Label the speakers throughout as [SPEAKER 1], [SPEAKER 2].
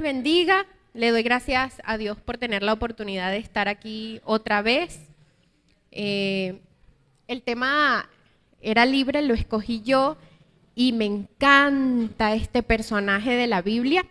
[SPEAKER 1] bendiga. Le doy gracias a Dios por tener la oportunidad de estar aquí otra vez. El tema era libre, lo escogí yo y me encanta este personaje de la Biblia.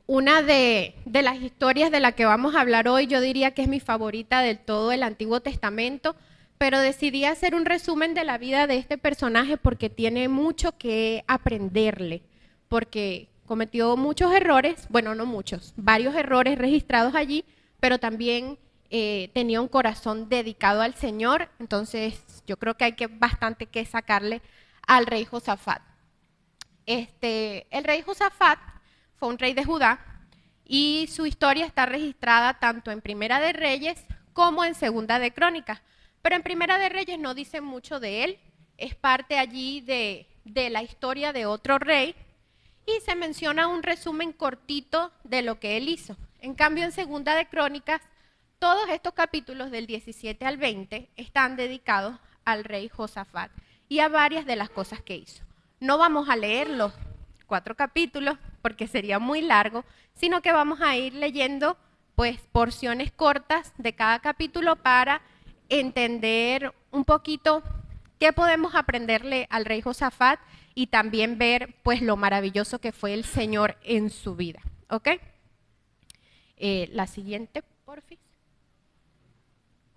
[SPEAKER 1] Una de las historias de la que vamos a hablar hoy, yo diría que es mi favorita del todo el Antiguo Testamento, pero decidí hacer un resumen de la vida de este personaje porque tiene mucho que aprenderle, porque cometió muchos errores, bueno, no muchos, varios errores registrados allí, pero también tenía un corazón dedicado al Señor. Entonces yo creo que hay bastante que sacarle al rey Josafat. El rey Josafat fue un rey de Judá y su historia está registrada tanto en Primera de Reyes como en Segunda de Crónicas. Pero en Primera de Reyes no dice mucho de él, es parte allí de la historia de otro rey y se menciona un resumen cortito de lo que él hizo. En cambio, en Segunda de Crónicas, todos estos capítulos del 17 al 20 están dedicados al rey Josafat y a varias de las cosas que hizo. No vamos a leer los 4 capítulos porque sería muy largo, sino que vamos a ir leyendo pues porciones cortas de cada capítulo para entender un poquito qué podemos aprenderle al rey Josafat y también ver pues lo maravilloso que fue el Señor en su vida. ¿Ok? La siguiente, porfis.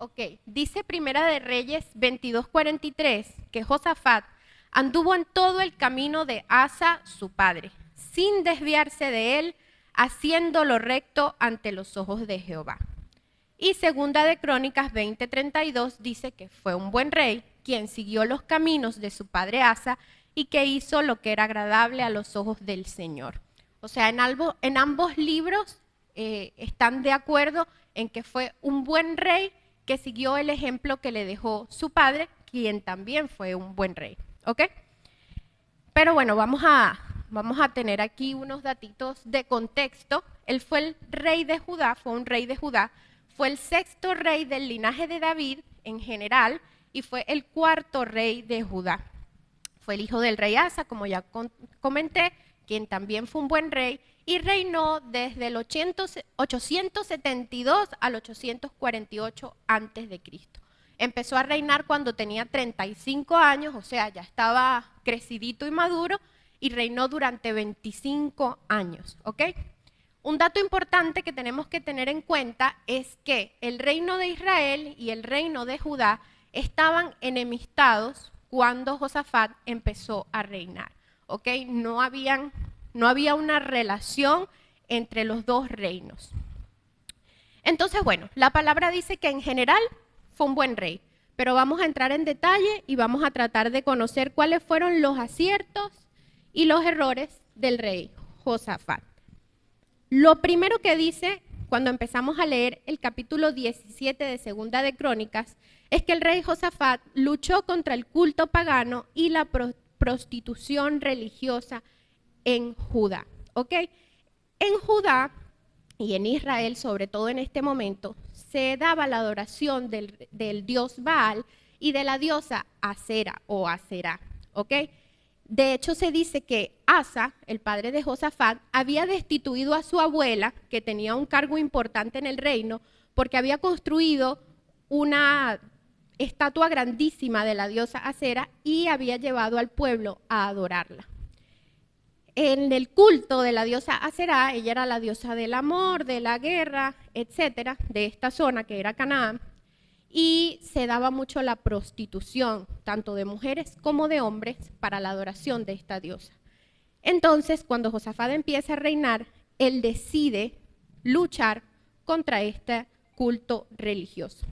[SPEAKER 1] Ok, dice Primera de Reyes 22:43 que Josafat anduvo en todo el camino de Asa, su padre, sin desviarse de él, haciendo lo recto ante los ojos de Jehová. Y Segunda de Crónicas 20:32 dice que fue un buen rey, quien siguió los caminos de su padre Asa y que hizo lo que era agradable a los ojos del Señor. O sea, en ambos libros están de acuerdo en que fue un buen rey que siguió el ejemplo que le dejó su padre, quien también fue un buen rey. ¿Ok? Pero bueno, vamos a tener aquí unos datitos de contexto. Él fue el rey de Judá, fue un rey de Judá, fue el 6º rey del linaje de David en general y fue el 4º rey de Judá. Fue el hijo del rey Asa, como ya comenté, quien también fue un buen rey y reinó desde el 872 al 848 a.C. Empezó a reinar cuando tenía 35 años, o sea, ya estaba crecidito y maduro, y reinó durante 25 años, ¿ok? Un dato importante que tenemos que tener en cuenta es que el reino de Israel y el reino de Judá estaban enemistados cuando Josafat empezó a reinar, ¿ok? No había una relación entre los dos reinos. Entonces, bueno, la palabra dice que en general fue un buen rey, pero vamos a entrar en detalle y vamos a tratar de conocer cuáles fueron los aciertos y los errores del rey Josafat. Lo primero que dice cuando empezamos a leer el capítulo 17 de Segunda de Crónicas es que el rey Josafat luchó contra el culto pagano y la prostitución religiosa en Judá, ¿ok? En Judá y en Israel, sobre todo en este momento, se daba la adoración del dios Baal y de la diosa Asera o Aserá, ¿ok? De hecho, se dice que Asa, el padre de Josafat, había destituido a su abuela, que tenía un cargo importante en el reino, porque había construido una estatua grandísima de la diosa Asera y había llevado al pueblo a adorarla. En el culto de la diosa Aserá, ella era la diosa del amor, de la guerra, etcétera, de esta zona que era Canaán, y se daba mucho la prostitución, tanto de mujeres como de hombres, para la adoración de esta diosa. Entonces, cuando Josafat empieza a reinar, él decide luchar contra este culto religioso.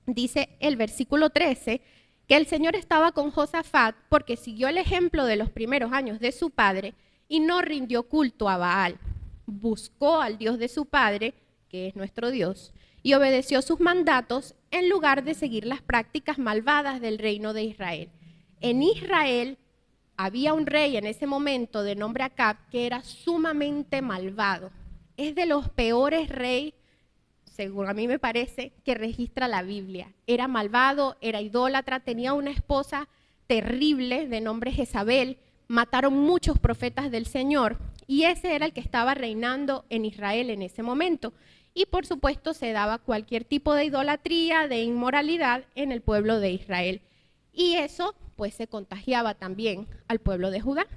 [SPEAKER 1] Dice el versículo 13 que el Señor estaba con Josafat porque siguió el ejemplo de los primeros años de su padre y no rindió culto a Baal. Buscó al Dios de su padre, que es nuestro Dios, y obedeció sus mandatos en lugar de seguir las prácticas malvadas del reino de Israel. En Israel había un rey en ese momento de nombre Acab que era sumamente malvado. Es de los peores reyes, según a mí me parece, que registra la Biblia. Era malvado, era idólatra, tenía una esposa terrible de nombre Jezabel, mataron muchos profetas del Señor y ese era el que estaba reinando en Israel en ese momento. Y por supuesto se daba cualquier tipo de idolatría, de inmoralidad en el pueblo de Israel. Y eso pues se contagiaba también al pueblo de Judá.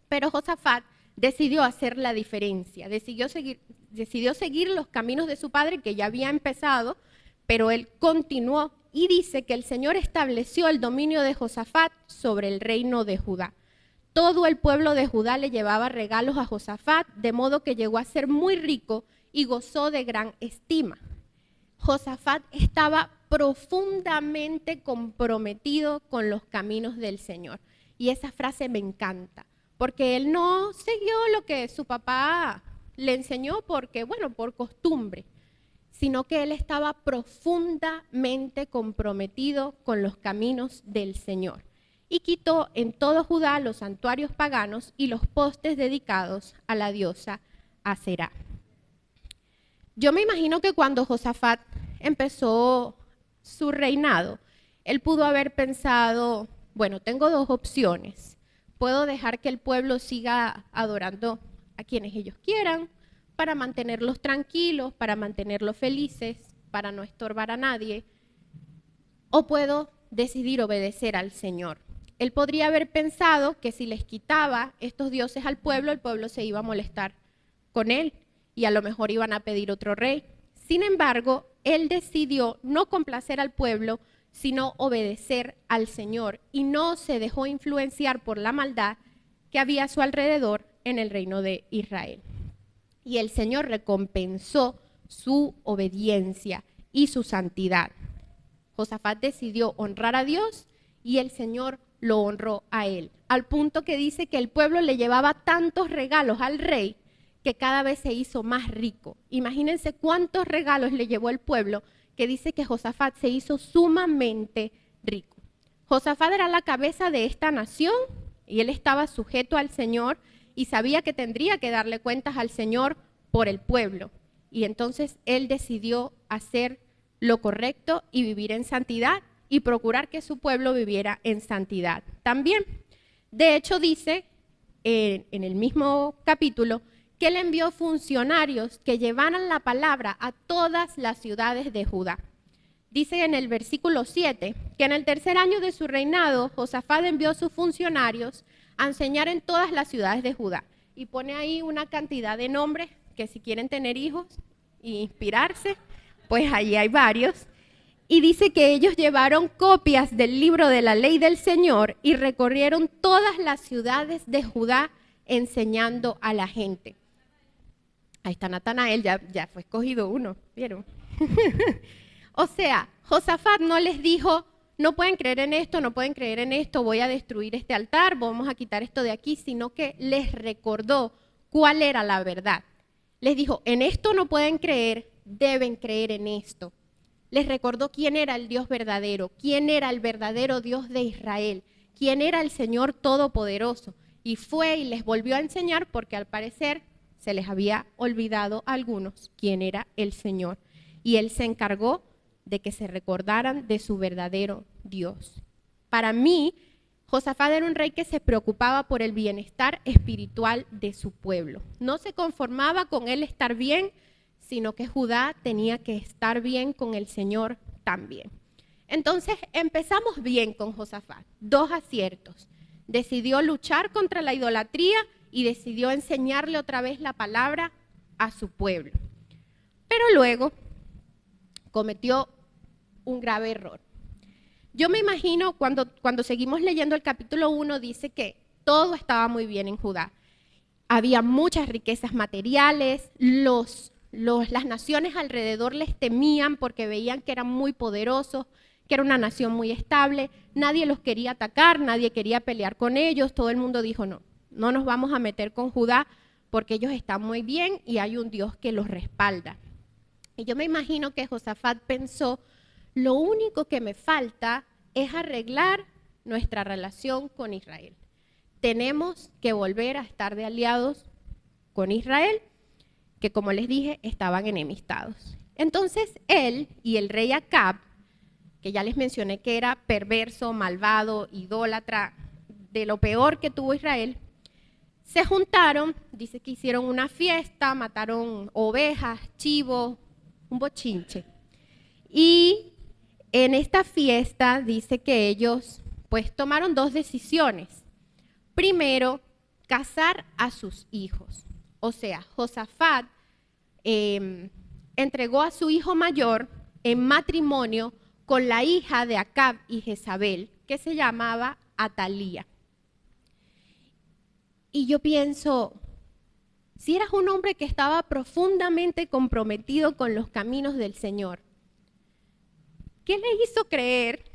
[SPEAKER 1] Pero Josafat decidió hacer la diferencia, decidió seguir los caminos de su padre, que ya había empezado, pero él continuó y dice que el Señor estableció el dominio de Josafat sobre el reino de Judá. Todo el pueblo de Judá le llevaba regalos a Josafat, de modo que llegó a ser muy rico y gozó de gran estima. Josafat estaba profundamente comprometido con los caminos del Señor. Y esa frase me encanta, porque él no siguió lo que su papá le enseñó porque, bueno, por costumbre, sino que él estaba profundamente comprometido con los caminos del Señor. Y quitó en todo Judá los santuarios paganos y los postes dedicados a la diosa Aserá. Yo me imagino que cuando Josafat empezó su reinado, él pudo haber pensado, bueno, tengo dos opciones. Puedo dejar que el pueblo siga adorando a quienes ellos quieran, para mantenerlos tranquilos, para mantenerlos felices, para no estorbar a nadie, o puedo decidir obedecer al Señor. Él podría haber pensado que si les quitaba estos dioses al pueblo, el pueblo se iba a molestar con él y a lo mejor iban a pedir otro rey. Sin embargo, él decidió no complacer al pueblo, sino obedecer al Señor, y no se dejó influenciar por la maldad que había a su alrededor en el reino de Israel. Y el Señor recompensó su obediencia y su santidad. Josafat decidió honrar a Dios y el Señor lo honró a él, al punto que dice que el pueblo le llevaba tantos regalos al rey que cada vez se hizo más rico. Imagínense cuántos regalos le llevó el pueblo, que dice que Josafat se hizo sumamente rico. Josafat era la cabeza de esta nación y él estaba sujeto al Señor y sabía que tendría que darle cuentas al Señor por el pueblo. Y entonces él decidió hacer lo correcto y vivir en santidad y procurar que su pueblo viviera en santidad también. De hecho, dice en el mismo capítulo que él envió funcionarios que llevaran la palabra a todas las ciudades de Judá. Dice en el versículo 7 que en el tercer año de su reinado, Josafat envió sus funcionarios a enseñar en todas las ciudades de Judá. Y pone ahí una cantidad de nombres que si quieren tener hijos e inspirarse, pues allí hay varios. Y dice que ellos llevaron copias del libro de la ley del Señor y recorrieron todas las ciudades de Judá enseñando a la gente. Ahí está Natanael, ya fue escogido uno, ¿vieron? O sea, Josafat no les dijo, no pueden creer en esto, no pueden creer en esto, voy a destruir este altar, vamos a quitar esto de aquí, sino que les recordó cuál era la verdad. Les dijo, en esto no pueden creer, deben creer en esto. Les recordó quién era el Dios verdadero, quién era el verdadero Dios de Israel, quién era el Señor Todopoderoso. Y fue y les volvió a enseñar porque al parecer se les había olvidado a algunos quién era el Señor. Y él se encargó de que se recordaran de su verdadero Dios. Para mí, Josafat era un rey que se preocupaba por el bienestar espiritual de su pueblo. No se conformaba con él estar bien, sino que Judá tenía que estar bien con el Señor también. Entonces empezamos bien con Josafat, 2 aciertos. Decidió luchar contra la idolatría y decidió enseñarle otra vez la palabra a su pueblo. Pero luego cometió un grave error. Yo me imagino cuando seguimos leyendo el capítulo 1, dice que todo estaba muy bien en Judá. Había muchas riquezas materiales, las naciones alrededor les temían porque veían que eran muy poderosos, que era una nación muy estable, nadie los quería atacar, nadie quería pelear con ellos, todo el mundo dijo no nos vamos a meter con Judá porque ellos están muy bien y hay un Dios que los respalda. Y yo me imagino que Josafat pensó, lo único que me falta es arreglar nuestra relación con Israel. Tenemos que volver a estar de aliados con Israel, que como les dije, estaban enemistados. Entonces él y el rey Acab, que ya les mencioné que era perverso, malvado, idólatra, de lo peor que tuvo Israel, Se juntaron, dice que hicieron una fiesta, mataron ovejas, chivos, un bochinche. Y en esta fiesta dice que ellos pues tomaron dos decisiones. Primero, casar a sus hijos. O sea, Josafat entregó a su hijo mayor en matrimonio con la hija de Acab y Jezabel, que se llamaba Atalía. Y yo pienso, si eras un hombre que estaba profundamente comprometido con los caminos del Señor, ¿qué le hizo creer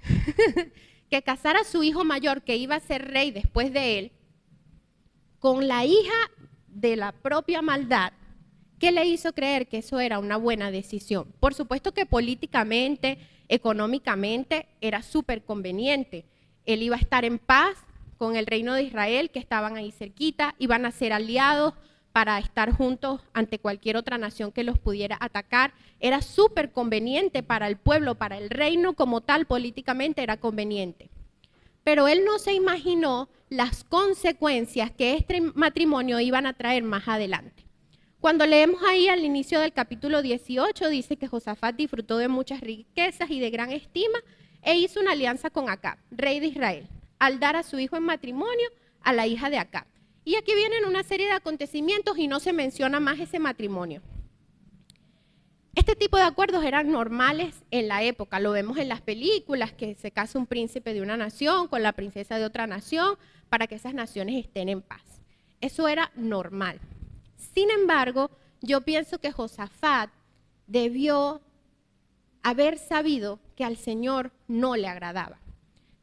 [SPEAKER 1] que casara a su hijo mayor, que iba a ser rey después de él, con la hija de la propia maldad? ¿Qué le hizo creer que eso era una buena decisión? Por supuesto que políticamente, económicamente, era súper conveniente. Él iba a estar en paz con el reino de Israel, que estaban ahí cerquita, iban a ser aliados para estar juntos ante cualquier otra nación que los pudiera atacar. Era súper conveniente para el pueblo, para el reino como tal, políticamente era conveniente. Pero él no se imaginó las consecuencias que este matrimonio iban a traer más adelante. Cuando leemos ahí al inicio del capítulo 18, dice que Josafat disfrutó de muchas riquezas y de gran estima e hizo una alianza con Acab, rey de Israel, al dar a su hijo en matrimonio a la hija de Acab. Y aquí vienen una serie de acontecimientos y no se menciona más ese matrimonio. Este tipo de acuerdos eran normales en la época, lo vemos en las películas, que se casa un príncipe de una nación con la princesa de otra nación para que esas naciones estén en paz. Eso era normal. Sin embargo, yo pienso que Josafat debió haber sabido que al Señor no le agradaba.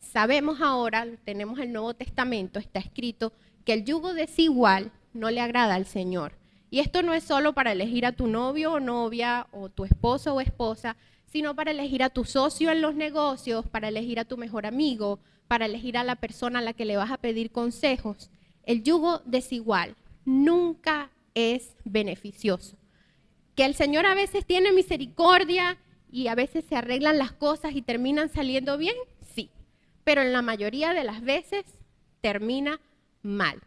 [SPEAKER 1] Sabemos ahora, tenemos el Nuevo Testamento, está escrito que el yugo desigual no le agrada al Señor. Y esto no es solo para elegir a tu novio o novia, o tu esposo o esposa, sino para elegir a tu socio en los negocios, para elegir a tu mejor amigo, para elegir a la persona a la que le vas a pedir consejos. El yugo desigual nunca es beneficioso. Que el Señor a veces tiene misericordia y a veces se arreglan las cosas y terminan saliendo bien, sí. Pero en la mayoría de las veces termina mal.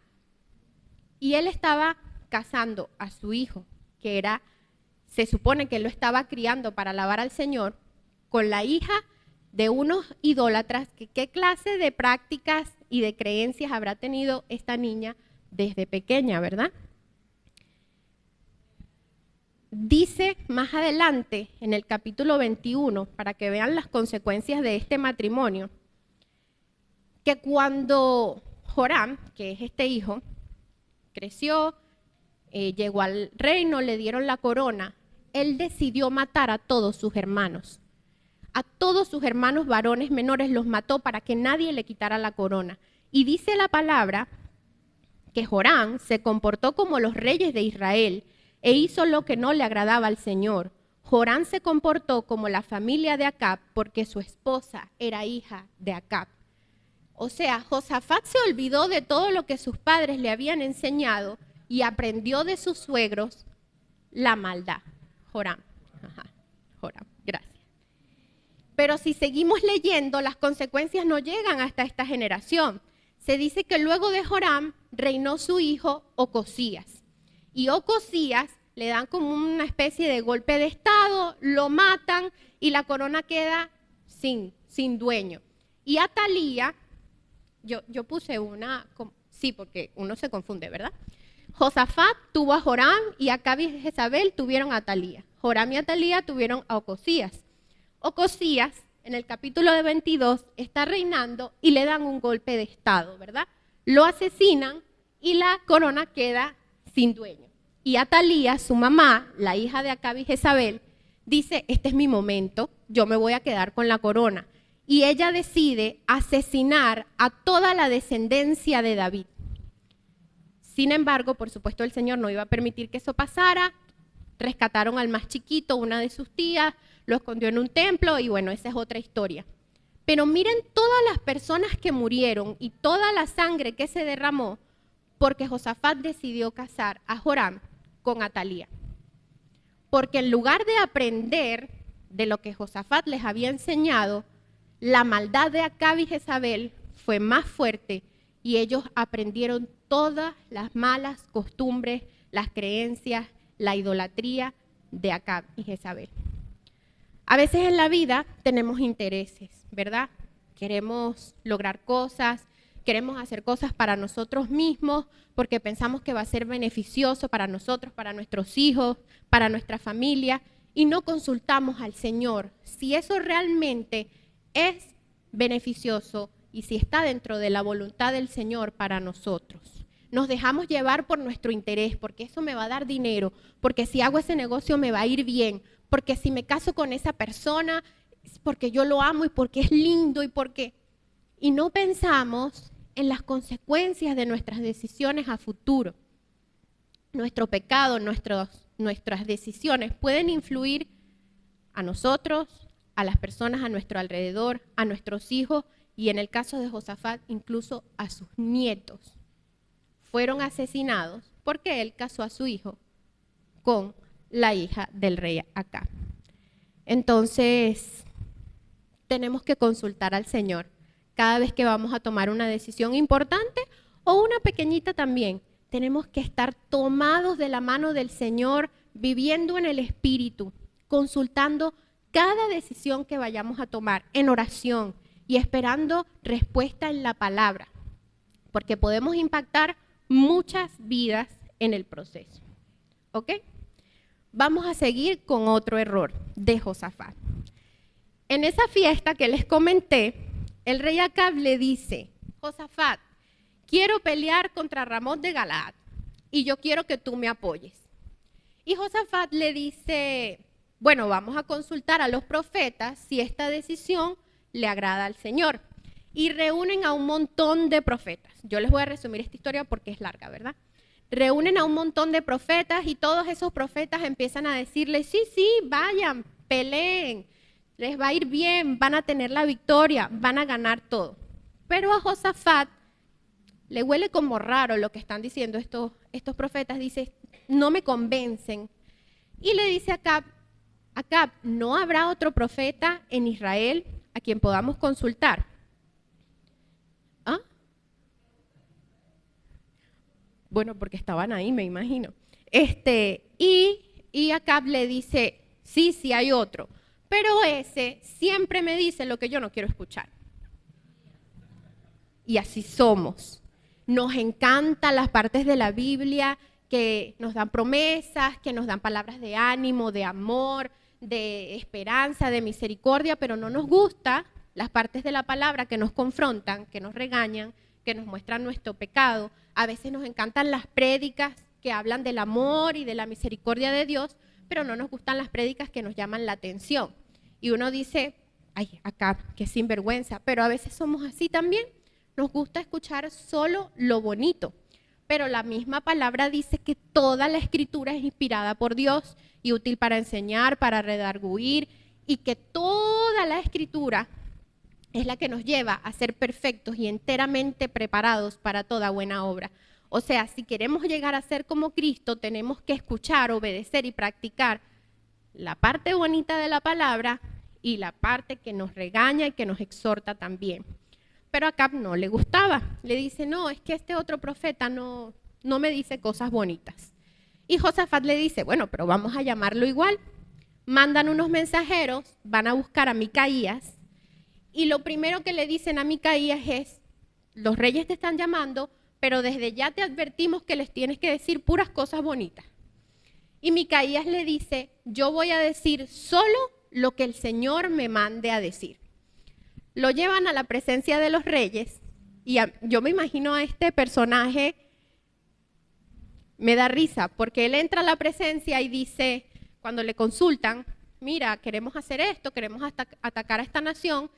[SPEAKER 1] Y él estaba casando a su hijo, que se supone que él lo estaba criando para alabar al Señor, con la hija de unos idólatras. ¿Qué clase de prácticas y de creencias habrá tenido esta niña desde pequeña, verdad? Dice más adelante, en el capítulo 21, para que vean las consecuencias de este matrimonio, que cuando Joram, que es este hijo, creció, llegó al reino, le dieron la corona, él decidió matar a todos sus hermanos. A todos sus hermanos varones menores los mató para que nadie le quitara la corona. Y dice la palabra que Joram se comportó como los reyes de Israel e hizo lo que no le agradaba al Señor. Joram se comportó como la familia de Acab porque su esposa era hija de Acab. O sea, Josafat se olvidó de todo lo que sus padres le habían enseñado y aprendió de sus suegros la maldad. Joram, gracias. Pero si seguimos leyendo, las consecuencias no llegan hasta esta generación. Se dice que luego de Joram reinó su hijo Ocosías. Y Ocosías le dan como una especie de golpe de estado, lo matan y la corona queda sin dueño. Y Atalía, yo puse una, sí, porque uno se confunde, ¿verdad? Josafat tuvo a Joram y Acab y Jezabel tuvieron a Atalía. Joram y Atalía tuvieron a Ocosías. Ocosías, en el capítulo de 22, está reinando y le dan un golpe de estado, ¿verdad? Lo asesinan y la corona queda sin dueño. Y Atalía, su mamá, la hija de Acab y Jezabel, dice, este es mi momento, yo me voy a quedar con la corona. Y ella decide asesinar a toda la descendencia de David. Sin embargo, por supuesto, el Señor no iba a permitir que eso pasara. Rescataron al más chiquito, una de sus tías, lo escondió en un templo y bueno, esa es otra historia. Pero miren todas las personas que murieron y toda la sangre que se derramó porque Josafat decidió casar a Joram con Atalía. Porque en lugar de aprender de lo que Josafat les había enseñado, la maldad de Acab y Jezabel fue más fuerte y ellos aprendieron todas las malas costumbres, las creencias, la idolatría de Acab y Jezabel. A veces en la vida tenemos intereses, ¿verdad? Queremos lograr cosas, queremos hacer cosas para nosotros mismos porque pensamos que va a ser beneficioso para nosotros, para nuestros hijos, para nuestra familia, y no consultamos al Señor si eso realmente es beneficioso y si está dentro de la voluntad del Señor para nosotros. Nos dejamos llevar por nuestro interés, porque eso me va a dar dinero, porque si hago ese negocio me va a ir bien, porque si me caso con esa persona es porque yo lo amo y porque es lindo y no pensamos en las consecuencias de nuestras decisiones a futuro. Nuestro pecado, nuestras decisiones pueden influir a nosotros, a las personas a nuestro alrededor, a nuestros hijos y en el caso de Josafat, incluso a sus nietos. Fueron asesinados porque él casó a su hijo con la hija del rey Acab. Entonces, tenemos que consultar al Señor cada vez que vamos a tomar una decisión importante o una pequeñita también. Tenemos que estar tomados de la mano del Señor, viviendo en el Espíritu, consultando cada decisión que vayamos a tomar en oración y esperando respuesta en la palabra, porque podemos impactar muchas vidas en el proceso. ¿Ok? Vamos a seguir con otro error de Josafat. En esa fiesta que les comenté, el rey Acab le dice: Josafat, quiero pelear contra Ramón de Galaad y yo quiero que tú me apoyes. Y Josafat le dice: bueno, vamos a consultar a los profetas si esta decisión le agrada al Señor. Y reúnen a un montón de profetas. Yo les voy a resumir esta historia porque es larga, ¿verdad? Reúnen a un montón de profetas y todos esos profetas empiezan a decirle: sí, vayan, peleen, les va a ir bien, van a tener la victoria, van a ganar todo. Pero a Josafat le huele como raro lo que están diciendo estos profetas. Dice: no me convencen. Y le dice a Acab: ¿no habrá otro profeta en Israel a quien podamos consultar? ¿Ah? Bueno, porque estaban ahí, me imagino. Y Acab le dice: sí, hay otro, pero ese siempre me dice lo que yo no quiero escuchar. Y así somos. Nos encantan las partes de la Biblia que nos dan promesas, que nos dan palabras de ánimo, de amor, de esperanza, de misericordia, pero no nos gusta las partes de la palabra que nos confrontan, que nos regañan, que nos muestran nuestro pecado. A veces nos encantan las prédicas que hablan del amor y de la misericordia de Dios, pero no nos gustan las prédicas que nos llaman la atención. Y uno dice: ay, Acab, qué sinvergüenza, pero a veces somos así también. Nos gusta escuchar solo lo bonito, pero la misma palabra dice que toda la escritura es inspirada por Dios y útil para enseñar, para redarguir, y que toda la escritura es la que nos lleva a ser perfectos y enteramente preparados para toda buena obra. O sea, si queremos llegar a ser como Cristo, tenemos que escuchar, obedecer y practicar la parte bonita de la palabra y la parte que nos regaña y que nos exhorta también. Pero a Acab no le gustaba. Le dice: no, es que este otro profeta no me dice cosas bonitas. Y Josafat le dice: bueno, pero vamos a llamarlo igual. Mandan unos mensajeros, van a buscar a Micaías, y lo primero que le dicen a Micaías es: los reyes te están llamando, pero desde ya te advertimos que les tienes que decir puras cosas bonitas. Y Micaías le dice: yo voy a decir solo lo que el Señor me mande a decir. Lo llevan a la presencia de los reyes y yo me imagino a este personaje, me da risa, porque él entra a la presencia y dice, cuando le consultan: mira, queremos hacer esto, queremos atacar a esta nación,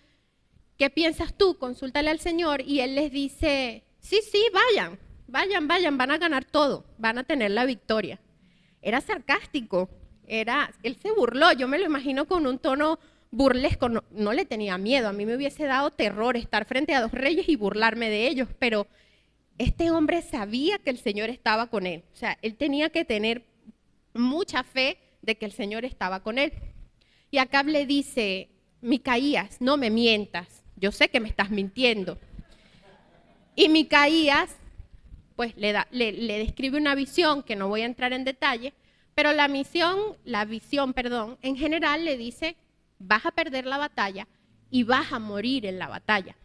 [SPEAKER 1] ¿qué piensas tú? Consúltale al Señor. Y él les dice: sí, vayan, van a ganar todo, van a tener la victoria. Era sarcástico, él se burló, yo me lo imagino con un tono burlesco, no le tenía miedo. A mí me hubiese dado terror estar frente a dos reyes y burlarme de ellos, pero este hombre sabía que el Señor estaba con él. O sea, él tenía que tener mucha fe de que el Señor estaba con él. Y Acab le dice: Micaías, no me mientas, yo sé que me estás mintiendo. Y Micaías pues le describe una visión que no voy a entrar en detalle, pero la visión, en general le dice, vas a perder la batalla y vas a morir en la batalla.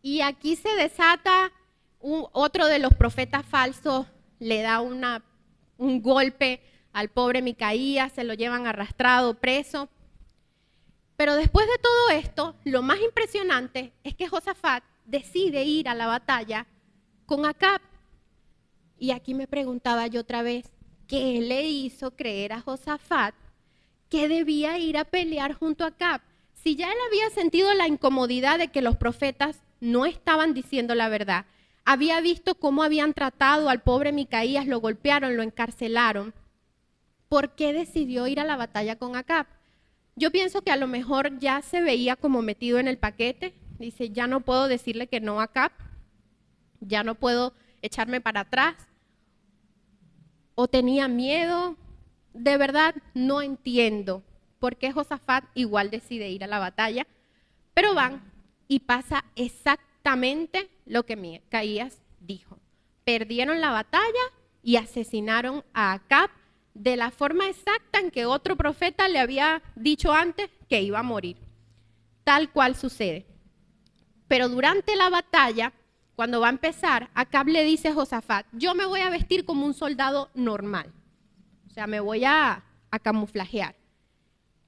[SPEAKER 1] Y aquí se desata otro de los profetas falsos, le da un golpe al pobre Micaías, se lo llevan arrastrado, preso. Pero después de todo esto, lo más impresionante es que Josafat decide ir a la batalla con Acab. Y aquí me preguntaba yo otra vez, ¿qué le hizo creer a Josafat que debía ir a pelear junto a Acab? Si ya él había sentido la incomodidad de que los profetas no estaban diciendo la verdad, había visto cómo habían tratado al pobre Micaías, lo golpearon, lo encarcelaron, ¿por qué decidió ir a la batalla con Acab? Yo pienso que a lo mejor ya se veía como metido en el paquete, dice, ya no puedo decirle que no a Acab, ya no puedo echarme para atrás, o tenía miedo, de verdad no entiendo por qué Josafat igual decide ir a la batalla, pero van y pasa exactamente lo que Micaías dijo. Perdieron la batalla y asesinaron a Acab de la forma exacta en que otro profeta le había dicho antes que iba a morir. Tal cual sucede. Pero durante la batalla, cuando va a empezar, Acab le dice a Josafat, yo me voy a vestir como un soldado normal. O sea, me voy a camuflajear.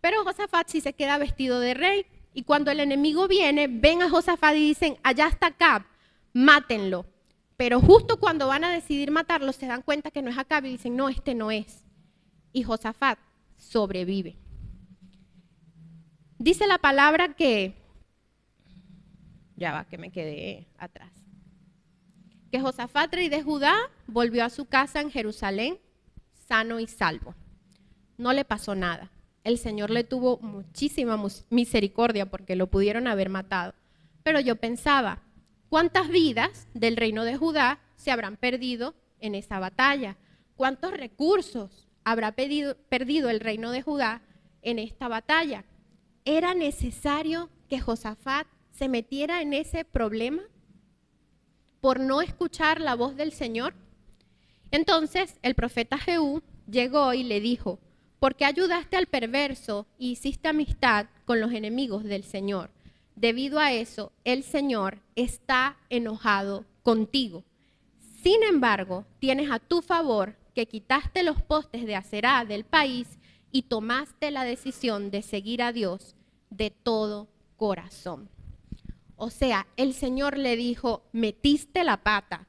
[SPEAKER 1] Pero Josafat sí se queda vestido de rey. Y cuando el enemigo viene, ven a Josafat y dicen, allá está Acab, mátenlo. Pero justo cuando van a decidir matarlo, se dan cuenta que no es Acab y dicen, no, este no es. Y Josafat sobrevive. Dice la palabra que, ya va, que me quedé atrás, que Josafat, rey de Judá, volvió a su casa en Jerusalén, sano y salvo. No le pasó nada. El Señor le tuvo muchísima misericordia porque lo pudieron haber matado. Pero yo pensaba, ¿cuántas vidas del reino de Judá se habrán perdido en esa batalla? ¿Cuántos recursos habrá perdido el reino de Judá en esta batalla? ¿Era necesario que Josafat se metiera en ese problema por no escuchar la voz del Señor? Entonces el profeta Jehú llegó y le dijo, ¿por qué ayudaste al perverso y hiciste amistad con los enemigos del Señor? Debido a eso, el Señor está enojado contigo. Sin embargo, tienes a tu favor que quitaste los postes de Aserá del país y tomaste la decisión de seguir a Dios de todo corazón. O sea, el Señor le dijo, metiste la pata,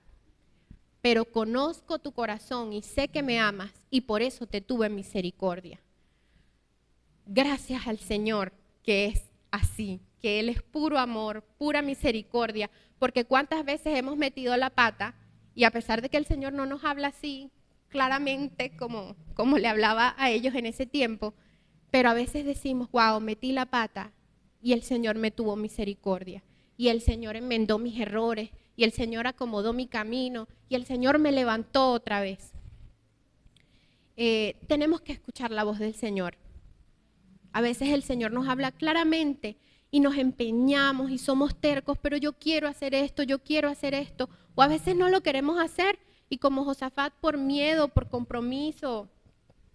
[SPEAKER 1] pero conozco tu corazón y sé que me amas y por eso te tuve misericordia. Gracias al Señor que es así, que Él es puro amor, pura misericordia, porque cuántas veces hemos metido la pata y a pesar de que el Señor no nos habla así claramente como le hablaba a ellos en ese tiempo, pero a veces decimos, wow, metí la pata y el Señor me tuvo misericordia y el Señor enmendó mis errores y el Señor acomodó mi camino y el Señor me levantó otra vez. Tenemos que escuchar la voz del Señor. A veces el Señor nos habla claramente y nos empeñamos y somos tercos, pero yo quiero hacer esto, yo quiero hacer esto. O a veces no lo queremos hacer y como Josafat por miedo, por compromiso,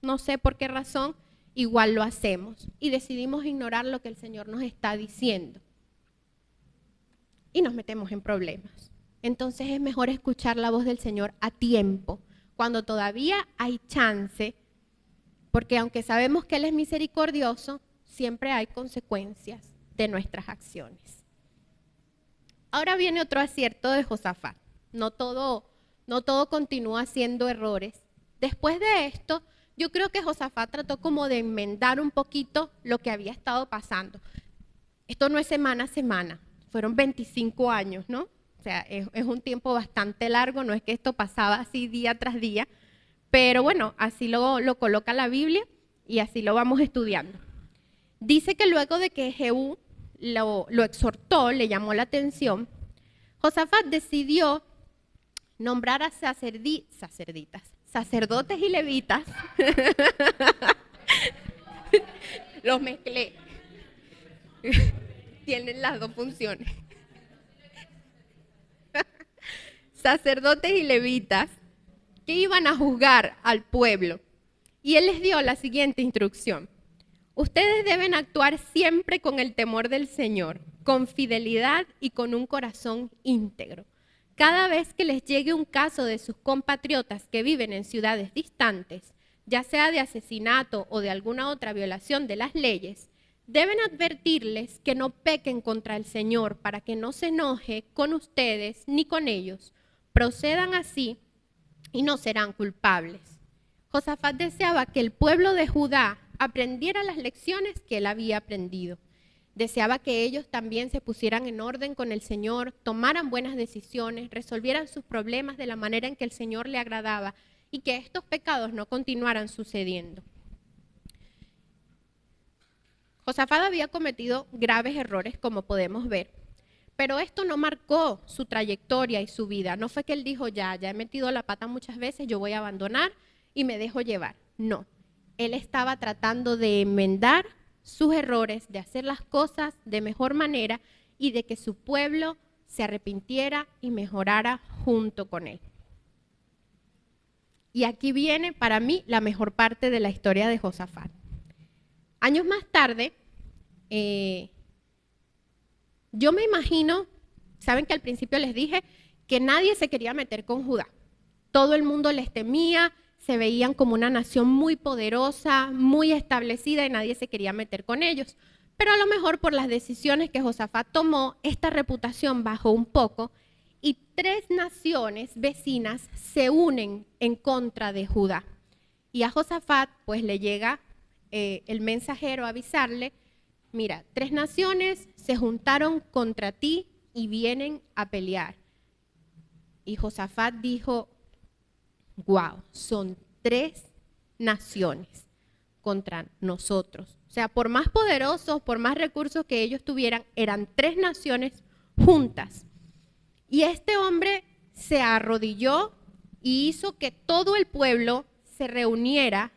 [SPEAKER 1] no sé por qué razón, igual lo hacemos y decidimos ignorar lo que el Señor nos está diciendo. Y nos metemos en problemas. Entonces es mejor escuchar la voz del Señor a tiempo, cuando todavía hay chance, porque aunque sabemos que Él es misericordioso, siempre hay consecuencias de nuestras acciones. Ahora viene otro acierto de Josafat. No todo continúa haciendo errores. Después de esto, yo creo que Josafat trató como de enmendar un poquito lo que había estado pasando. Esto no es semana a semana. Fueron 25 años, ¿no? O sea, es un tiempo bastante largo, no es que esto pasaba así día tras día, pero bueno, así lo coloca la Biblia y así lo vamos estudiando. Dice que luego de que Jehú lo exhortó, le llamó la atención, Josafat decidió nombrar a sacerdotes y levitas, los mezclé. Tienen las dos funciones. sacerdotes y levitas que iban a juzgar al pueblo. Y él les dio la siguiente instrucción: ustedes deben actuar siempre con el temor del Señor, con fidelidad y con un corazón íntegro. Cada vez que les llegue un caso de sus compatriotas que viven en ciudades distantes, ya sea de asesinato o de alguna otra violación de las leyes, deben advertirles que no pequen contra el Señor para que no se enoje con ustedes ni con ellos. Procedan así y no serán culpables. Josafat deseaba que el pueblo de Judá aprendiera las lecciones que él había aprendido. Deseaba que ellos también se pusieran en orden con el Señor, tomaran buenas decisiones, resolvieran sus problemas de la manera en que el Señor le agradaba y que estos pecados no continuaran sucediendo. Josafat había cometido graves errores, como podemos ver, pero esto no marcó su trayectoria y su vida. No fue que él dijo, ya he metido la pata muchas veces, yo voy a abandonar y me dejo llevar. No, él estaba tratando de enmendar sus errores, de hacer las cosas de mejor manera y de que su pueblo se arrepintiera y mejorara junto con él. Y aquí viene para mí la mejor parte de la historia de Josafat. Años más tarde, yo me imagino, saben que al principio les dije que nadie se quería meter con Judá. Todo el mundo les temía, se veían como una nación muy poderosa, muy establecida y nadie se quería meter con ellos. Pero a lo mejor por las decisiones que Josafat tomó, esta reputación bajó un poco y 3 naciones vecinas se unen en contra de Judá. Y a Josafat pues le llega el mensajero a avisarle, mira, 3 naciones se juntaron contra ti y vienen a pelear. Y Josafat dijo, wow, son 3 naciones contra nosotros. O sea, por más poderosos, por más recursos que ellos tuvieran, eran 3 naciones juntas. Y este hombre se arrodilló y hizo que todo el pueblo se reuniera.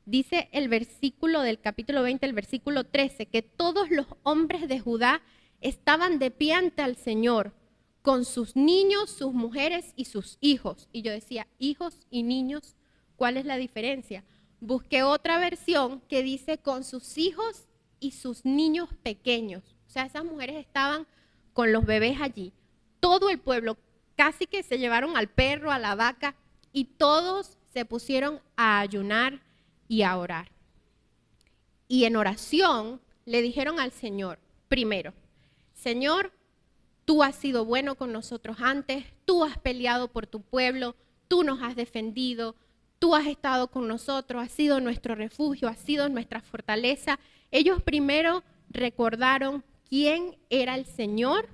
[SPEAKER 1] Dice el versículo del capítulo 20, el versículo 13, que todos los hombres de Judá estaban de pie ante el Señor, con sus niños, sus mujeres y sus hijos. Y yo decía, hijos y niños, ¿cuál es la diferencia? Busqué otra versión que dice con sus hijos y sus niños pequeños. O sea, esas mujeres estaban con los bebés allí. Todo el pueblo, casi que se llevaron al perro, a la vaca, y todos se pusieron a ayunar y a orar. Y en oración le dijeron al Señor, primero, Señor, tú has sido bueno con nosotros antes, tú has peleado por tu pueblo, tú nos has defendido, tú has estado con nosotros, has sido nuestro refugio, has sido nuestra fortaleza. Ellos primero recordaron quién era el Señor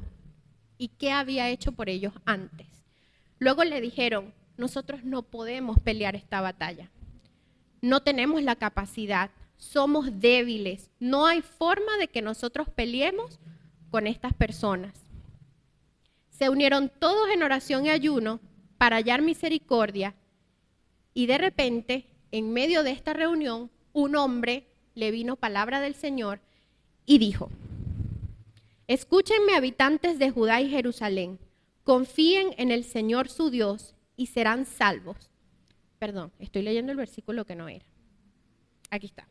[SPEAKER 1] y qué había hecho por ellos antes. Luego le dijeron, nosotros no podemos pelear esta batalla, no tenemos la capacidad, somos débiles, no hay forma de que nosotros peleemos con estas personas. Se unieron todos en oración y ayuno para hallar misericordia y de repente, en medio de esta reunión, un hombre le vino palabra del Señor y dijo, escúchenme habitantes de Judá y Jerusalén, confíen en el Señor su Dios y serán salvos. Perdón, estoy leyendo el versículo que no era. Aquí está.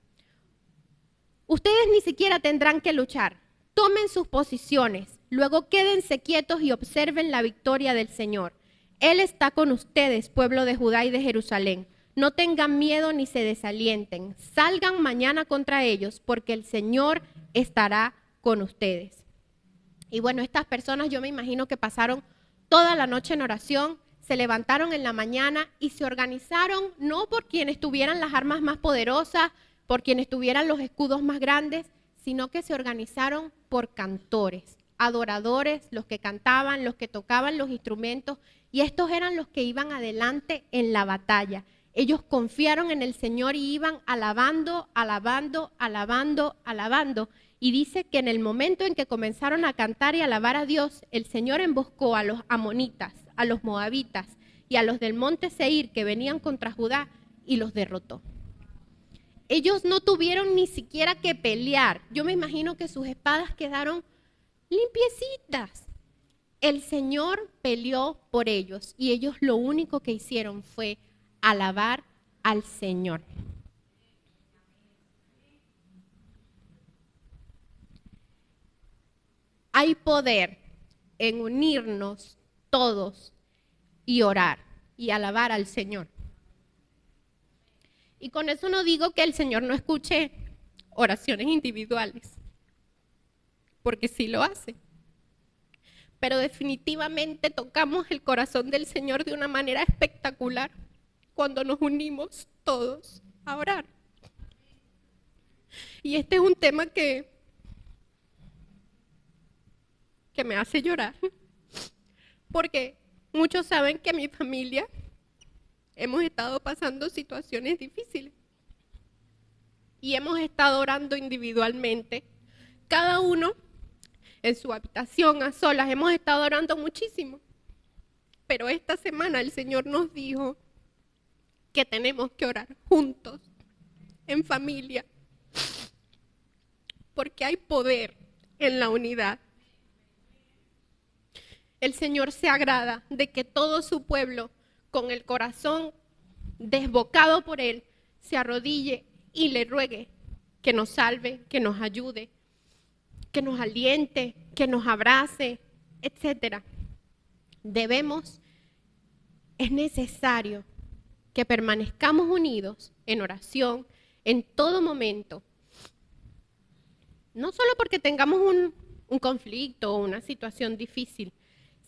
[SPEAKER 1] Ustedes ni siquiera tendrán que luchar. Tomen sus posiciones, luego quédense quietos y observen la victoria del Señor. Él está con ustedes, pueblo de Judá y de Jerusalén. No tengan miedo ni se desalienten. Salgan mañana contra ellos, porque el Señor estará con ustedes. Y bueno, estas personas yo me imagino que pasaron toda la noche en oración, se levantaron en la mañana y se organizaron, no por quienes tuvieran las armas más poderosas, por quienes tuvieran los escudos más grandes, sino que se organizaron por cantores, adoradores, los que cantaban, los que tocaban los instrumentos, y estos eran los que iban adelante en la batalla. Ellos confiaron en el Señor y iban alabando, alabando, alabando, alabando. Y dice que en el momento en que comenzaron a cantar y alabar a Dios, el Señor emboscó a los amonitas, a los moabitas y a los del monte Seir que venían contra Judá y los derrotó. Ellos no tuvieron ni siquiera que pelear. Yo me imagino que sus espadas quedaron limpiecitas. el Señor peleó por ellos y ellos lo único que hicieron fue alabar al Señor. Hay poder en unirnos todos y orar y alabar al Señor. Y con eso no digo que el Señor no escuche oraciones individuales, porque sí lo hace. Pero definitivamente tocamos el corazón del Señor de una manera espectacular cuando nos unimos todos a orar. Y este es un tema que me hace llorar, porque muchos saben que mi familia hemos estado pasando situaciones difíciles y hemos estado orando individualmente, cada uno en su habitación, a solas, hemos estado orando muchísimo. Pero esta semana el Señor nos dijo que tenemos que orar juntos, en familia, porque hay poder en la unidad. El Señor se agrada de que todo su pueblo, con el corazón desbocado por Él, se arrodille y le ruegue que nos salve, que nos ayude, que nos aliente, que nos abrace, etc. Es necesario que permanezcamos unidos en oración en todo momento. No solo porque tengamos un conflicto o una situación difícil,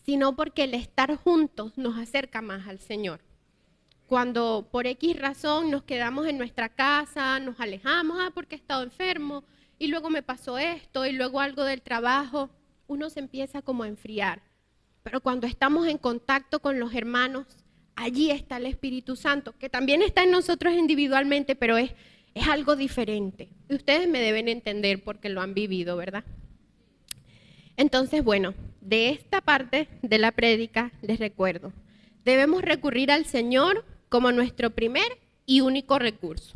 [SPEAKER 1] sino porque el estar juntos nos acerca más al Señor. Cuando por X razón nos quedamos en nuestra casa, nos alejamos, porque he estado enfermo, y luego me pasó esto, y luego algo del trabajo, uno se empieza como a enfriar. Pero cuando estamos en contacto con los hermanos, allí está el Espíritu Santo, que también está en nosotros individualmente, pero es algo diferente. Y ustedes me deben entender porque lo han vivido, ¿verdad? Entonces, bueno, de esta parte de la prédica les recuerdo, debemos recurrir al Señor como nuestro primer y único recurso.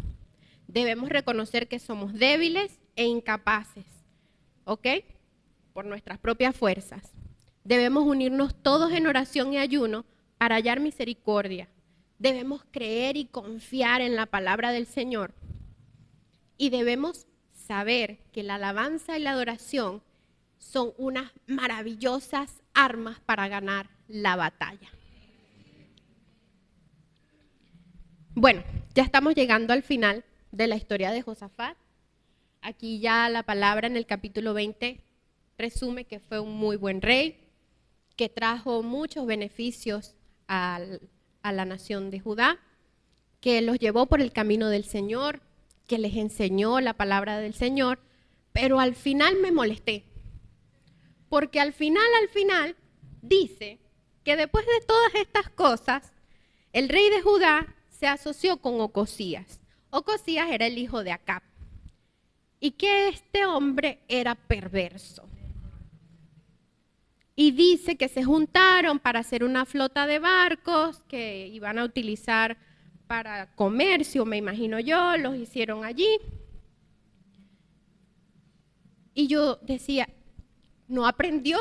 [SPEAKER 1] Debemos reconocer que somos débiles e incapaces, ¿ok? Por nuestras propias fuerzas. Debemos unirnos todos en oración y ayuno para hallar misericordia. Debemos creer y confiar en la palabra del Señor. Y debemos saber que la alabanza y la adoración son unas maravillosas armas para ganar la batalla. Bueno, ya estamos llegando al final de la historia de Josafat. Aquí ya la palabra en el capítulo 20 resume que fue un muy buen rey, que trajo muchos beneficios a la nación de Judá, que los llevó por el camino del Señor, que les enseñó la palabra del Señor, pero al final me molesté, porque al final dice que después de todas estas cosas, el rey de Judá se asoció con Ocosías. Ocosías era el hijo de Acab, y que este hombre era perverso. Y dice que se juntaron para hacer una flota de barcos que iban a utilizar para comercio, me imagino yo, los hicieron allí. Y yo decía, ¿no aprendió?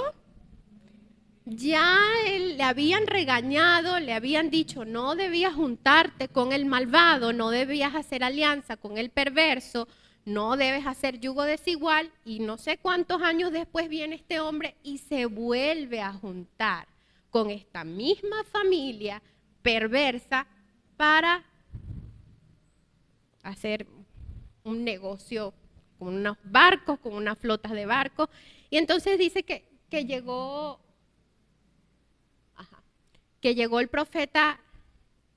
[SPEAKER 1] Ya le habían regañado, le habían dicho, no debías juntarte con el malvado, no debías hacer alianza con el perverso, no debes hacer yugo desigual, y no sé cuántos años después viene este hombre y se vuelve a juntar con esta misma familia perversa para hacer un negocio con unos barcos, con unas flotas de barcos. Y entonces dice que llegó el profeta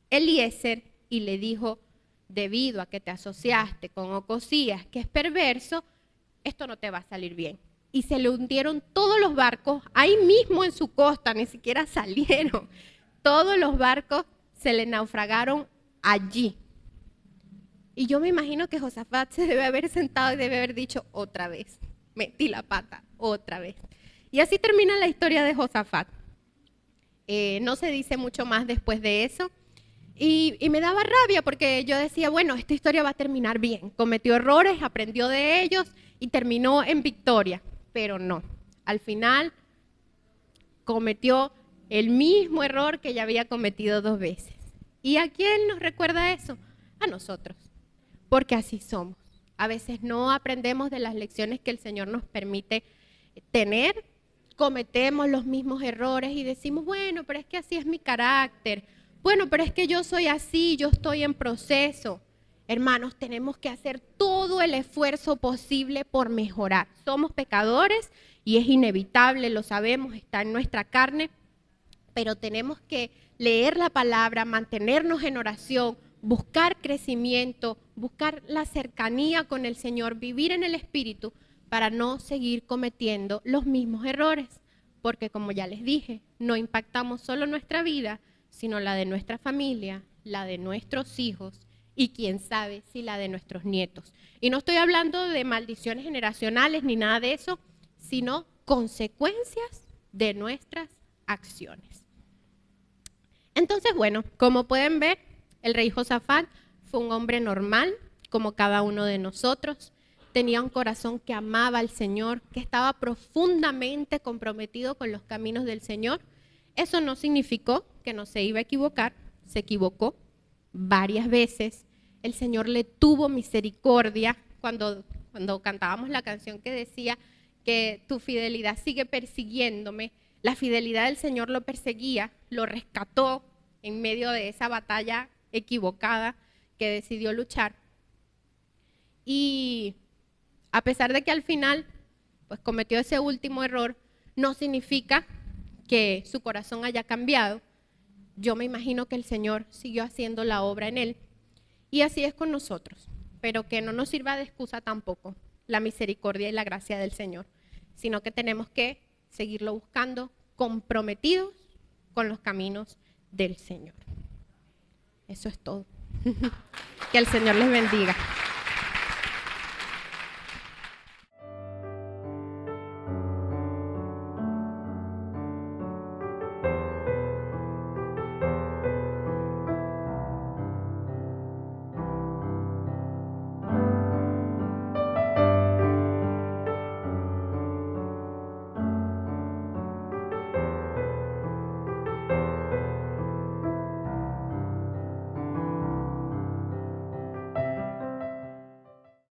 [SPEAKER 1] Eliezer y le dijo, debido a que te asociaste con Ocosías, que es perverso, esto no te va a salir bien. Y se le hundieron todos los barcos, ahí mismo en su costa, ni siquiera salieron. Todos los barcos se le naufragaron allí. Y yo me imagino que Josafat se debe haber sentado y debe haber dicho, otra vez, metí la pata, otra vez. Y así termina la historia de Josafat. No se dice mucho más después de eso. Y me daba rabia porque yo decía, bueno, esta historia va a terminar bien. Cometió errores, aprendió de ellos y terminó en victoria. Pero no, al final cometió el mismo error que ya había cometido 2 veces. ¿Y a quién nos recuerda eso? A nosotros, porque así somos. A veces no aprendemos de las lecciones que el Señor nos permite tener, cometemos los mismos errores y decimos, bueno, pero es que así es mi carácter, bueno, pero es que yo soy así, yo estoy en proceso. Hermanos, tenemos que hacer todo el esfuerzo posible por mejorar. Somos pecadores y es inevitable, lo sabemos, está en nuestra carne, pero tenemos que leer la palabra, mantenernos en oración, buscar crecimiento, buscar la cercanía con el Señor, vivir en el Espíritu para no seguir cometiendo los mismos errores. Porque como ya les dije, no impactamos solo nuestra vida, sino la de nuestra familia, la de nuestros hijos y quién sabe si la de nuestros nietos. Y no estoy hablando de maldiciones generacionales ni nada de eso, sino consecuencias de nuestras acciones. Entonces, bueno, como pueden ver, el rey Josafat fue un hombre normal, como cada uno de nosotros. Tenía un corazón que amaba al Señor, que estaba profundamente comprometido con los caminos del Señor. Eso no significó que no se iba a equivocar, se equivocó varias veces. El Señor le tuvo misericordia cuando cantábamos la canción que decía que tu fidelidad sigue persiguiéndome. La fidelidad del Señor lo perseguía, lo rescató en medio de esa batalla equivocada que decidió luchar. Y a pesar de que al final pues cometió ese último error, no significa que su corazón haya cambiado. Yo me imagino que el Señor siguió haciendo la obra en él. Y así es con nosotros, pero que no nos sirva de excusa tampoco la misericordia y la gracia del Señor, sino que tenemos que seguirlo buscando comprometidos con los caminos del Señor. Eso es todo. Que el Señor les bendiga.